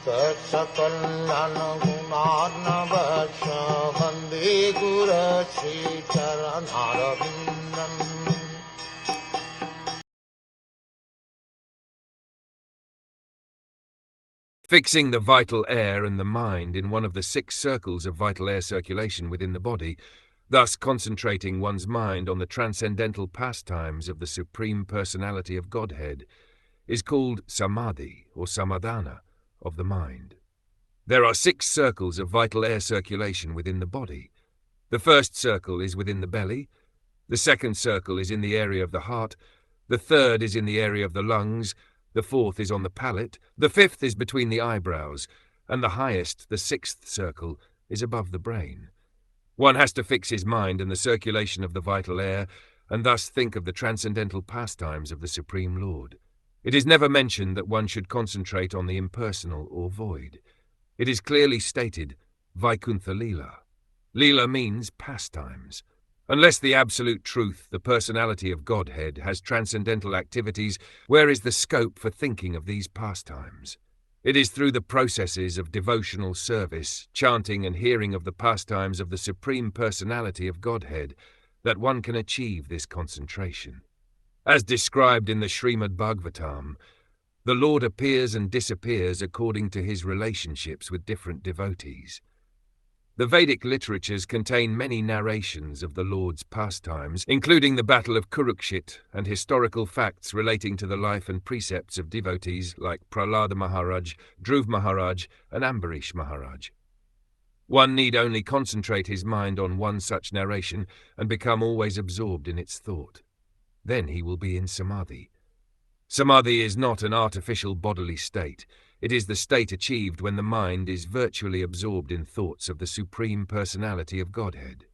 Saksakalyan gunarnavasya Vande Guru Sri Charanarabindam. Fixing the vital air and the mind in one of the 6 circles of vital air circulation within the body, thus concentrating one's mind on the transcendental pastimes of the Supreme Personality of Godhead, is called Samādhi or Samadhana of the mind. There are 6 circles of vital air circulation within the body. The first circle is within the belly, the second circle is in the area of the heart, the third is in the area of the lungs, the fourth is on the palate, the fifth is between the eyebrows, and the highest, the 6th circle, is above the brain. One has to fix his mind in the circulation of the vital air, and thus think of the transcendental pastimes of the Supreme Lord. It is never mentioned that one should concentrate on the impersonal or void. It is clearly stated, Vaikuntha Leela. Leela means pastimes. Unless the absolute truth, the personality of Godhead, has transcendental activities, where is the scope for thinking of these pastimes? It is through the processes of devotional service, chanting and hearing of the pastimes of the Supreme Personality of Godhead that one can achieve this concentration. As described in the Srimad Bhagwatam, the Lord appears and disappears according to his relationships with different devotees. The Vedic literatures contain many narrations of the Lord's pastimes, including the Battle of Kurukshetra and historical facts relating to the life and precepts of devotees like Prahlada Maharaj, Dhruv Maharaj, and Ambarish Maharaj. One need only concentrate his mind on one such narration and become always absorbed in its thought. Then he will be in Samādhi. Samādhi is not an artificial bodily state. It is the state achieved when the mind is virtually absorbed in thoughts of the Supreme Personality of Godhead.